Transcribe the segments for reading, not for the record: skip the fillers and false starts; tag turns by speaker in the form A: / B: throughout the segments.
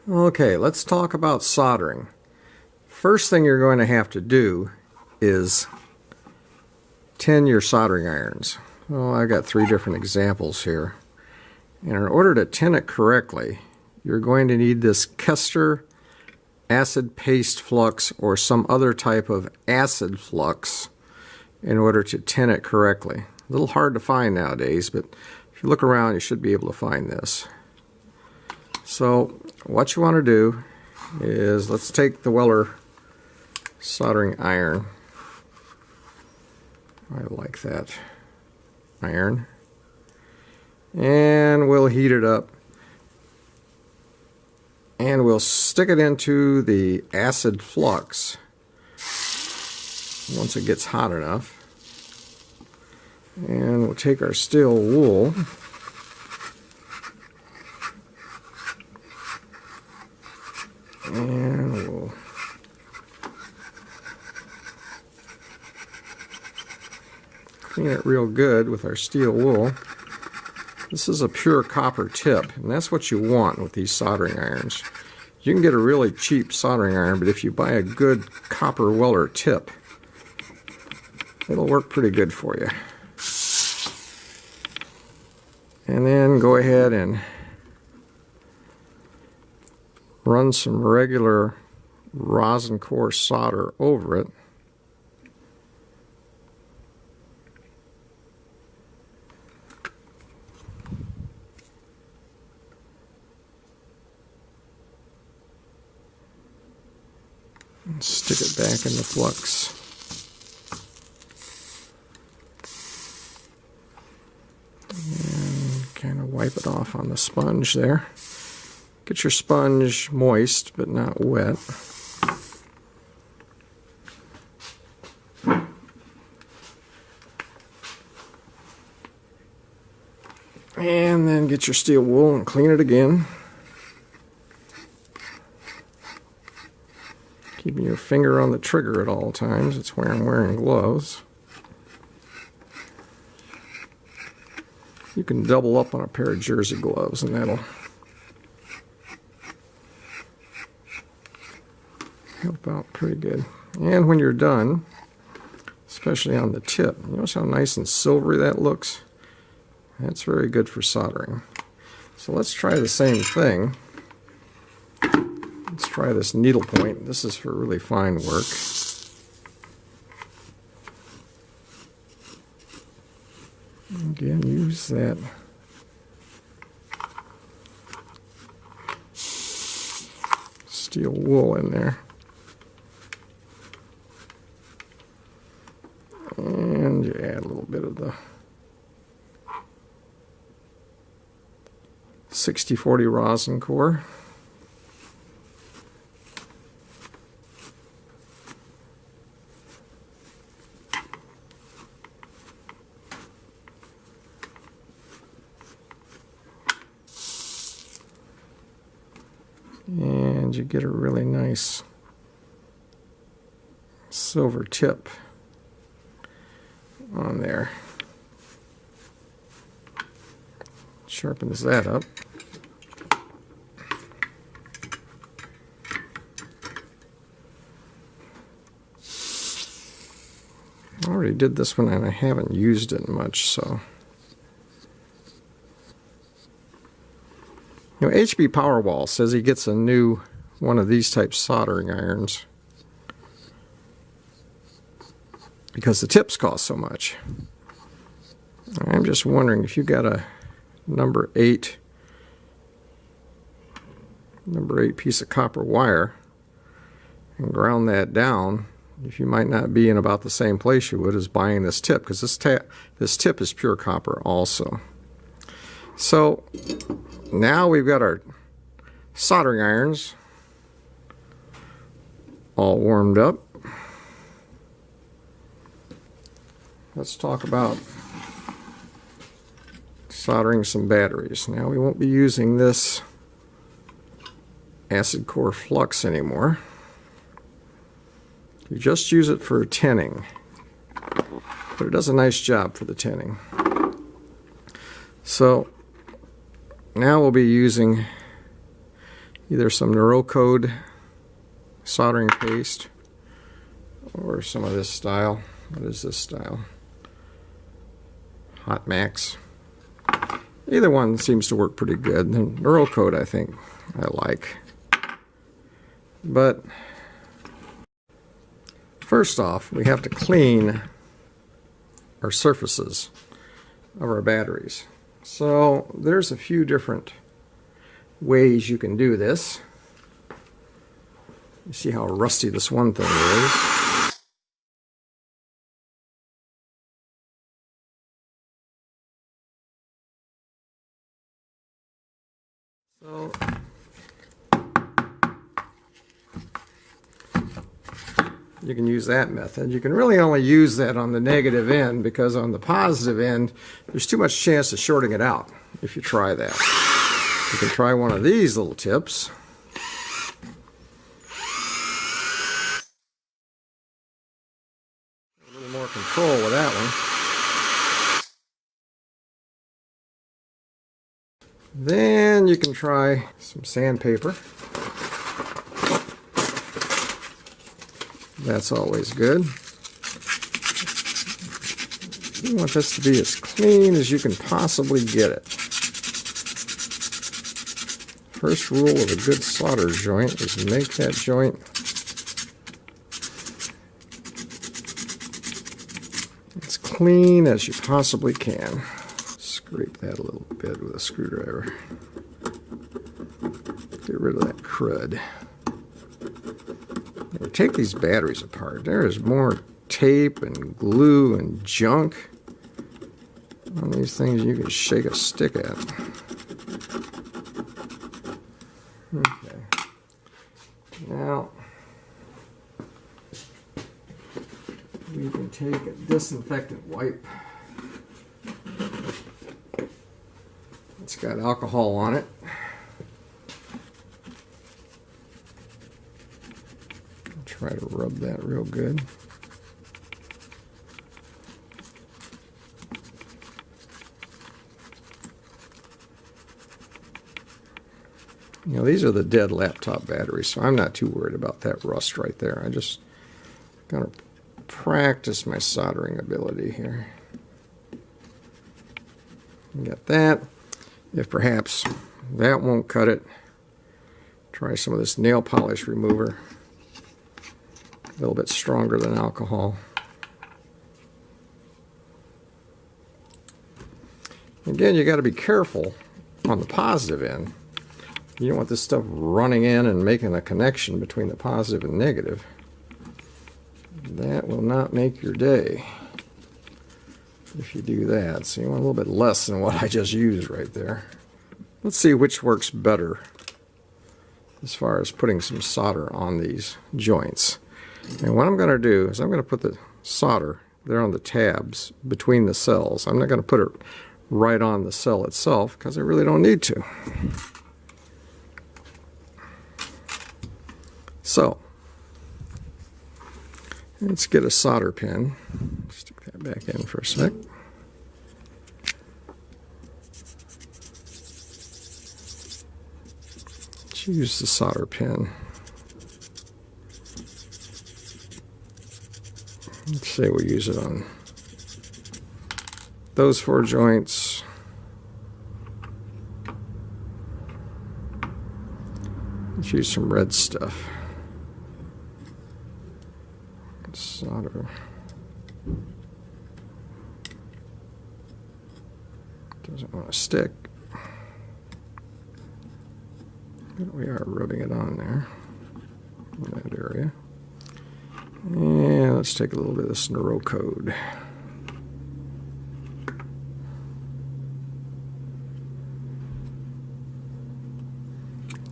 A: Okay, let's talk about soldering. First thing you're going to have to do is tin your soldering irons. Well, I've got 3 different examples here. And in order to tin it correctly, you're going to need this Kester acid paste flux or some other type of acid flux in order to tin it correctly. A little hard to find nowadays, but if you look around you should be able to find this. So what you want to do is, let's take the Weller soldering iron. I like that iron. And we'll heat it up. And we'll stick it into the acid flux once it gets hot enough. And we'll take our steel wool and we'll clean it real good with our steel wool. This is a pure copper tip, and that's what you want with these soldering irons. You can get a really cheap soldering iron, but if you buy a good copper Weller tip, it'll work pretty good for you. And then go ahead and run some regular rosin core solder over it. And stick it back in the flux. And kind of wipe it off on the sponge there. Get your sponge moist but not wet. And then get your steel wool and clean it again. Keeping your finger on the trigger at all times. It's where I'm wearing gloves. You can double up on a pair of jersey gloves and that'll help out pretty good. And when you're done, especially on the tip, you notice how nice and silvery that looks? That's very good for soldering. So let's try the same thing. Let's try this needlepoint. This is for really fine work. Again, use that steel wool in there. And you add a little bit of the 60/40 rosin core. And you get a really nice silver tip on there. Sharpens that up. I already did this one and I haven't used it much, so. You know, HB Powerwall says he gets a new one of these type soldering irons because the tips cost so much. I'm just wondering if you got a number 8 piece of copper wire and ground that down, if you might not be in about the same place you would as buying this tip, because this tip is pure copper also. So now we've got our soldering irons all warmed up. Let's talk about soldering some batteries. Now we won't be using this acid core flux anymore. You just use it for tinning, but it does a nice job for the tinning. So now we'll be using either some Needlepoint soldering paste or some of this style. What is this style? Hot Max. Either one seems to work pretty good. The Needlepoint I think I like. But first off, we have to clean our surfaces of our batteries. So there's a few different ways you can do this. You see how rusty this one thing is. So you can use that method. You can really only use that on the negative end, because on the positive end there's too much chance of shorting it out if you try that. You can try one of these little tips. A little more control with that one. Then you can try some sandpaper. That's always good. You want this to be as clean as you can possibly get it. First rule of a good solder joint is make that joint as clean as you possibly can. Scrape that a little bit with a screwdriver. Get rid of that crud. Now, take these batteries apart. There is more tape and glue and junk on these things you can shake a stick at. Okay. Now, we can take a disinfectant wipe. It's got alcohol on it. Try to rub that real good. You know, these are the dead laptop batteries, so I'm not too worried about that rust right there. I just gotta practice my soldering ability here. Got that. If perhaps that won't cut it, try some of this nail polish remover. A little bit stronger than alcohol. Again, you got to be careful on the positive end. You don't want this stuff running in and making a connection between the positive and negative. That will not make your day if you do that. So you want a little bit less than what I just used right there. Let's see which works better as far as putting some solder on these joints. And what I'm going to do is I'm going to put the solder there on the tabs between the cells. I'm not going to put it right on the cell itself because I really don't need to. So, let's get a solder pin. Stick that back in for a sec. Let's use the solder pin. Let's say we'll use it on those 4 joints. Let's use some red stuff. Solder. Doesn't want to stick. But we are rubbing it on there, in that area. And let's take a little bit of this Needlepoint.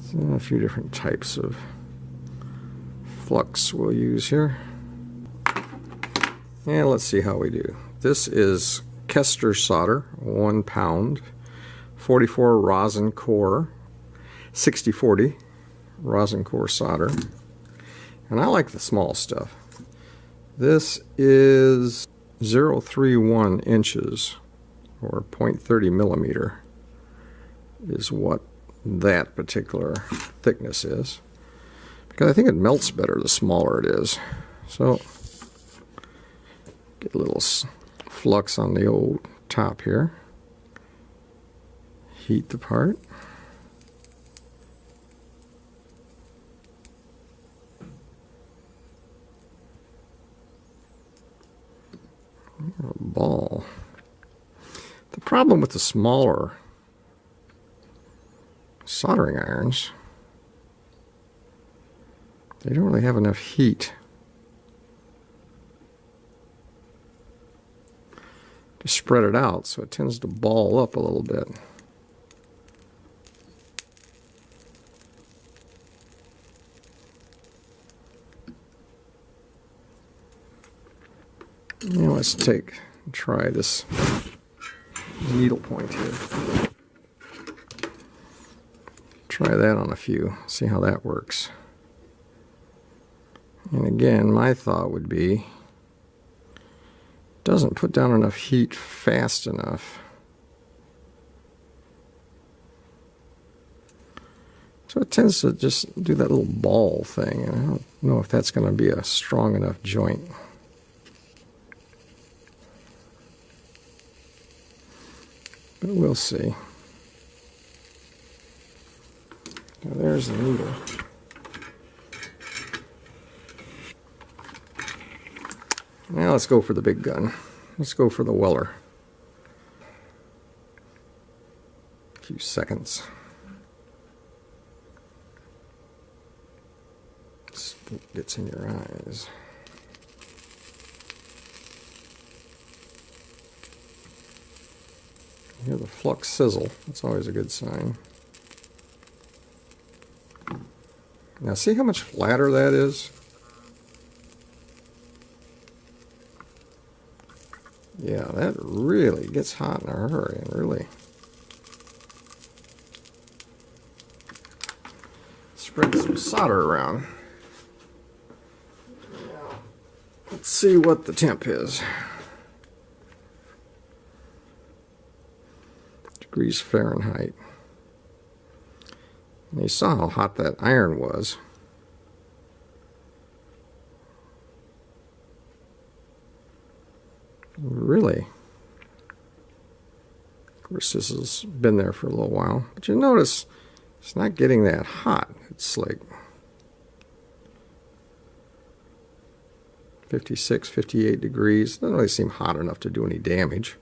A: So a few different types of flux we'll use here. And let's see how we do. This is Kester solder, 1 pound, 44 rosin core, 6040 rosin core solder. And I like the small stuff. This is 0.31 inches or 0.30 millimeter is what that particular thickness is, because I think it melts better the smaller it is. So get a little flux on the old top here. Heat the part. A ball. The problem with the smaller soldering irons, they don't really have enough heat to spread it out, so it tends to ball up a little bit. Now let's try this needlepoint here. Try that on a few, see how that works. And again, my thought would be, doesn't put down enough heat fast enough. So it tends to just do that little ball thing, and I don't know if that's going to be a strong enough joint. But we'll see. Now there's the needle. Now let's go for the big gun. Let's go for the Weller. A few seconds. It gets in your eyes. You hear the flux sizzle. That's always a good sign. Now see how much flatter that is? Yeah, that really gets hot in a hurry, and really spreads some solder around. Let's see what the temp is. Degrees Fahrenheit. And you saw how hot that iron was. Really. Of course, this has been there for a little while. But you notice it's not getting that hot. It's like 56, 58 degrees. Doesn't really seem hot enough to do any damage.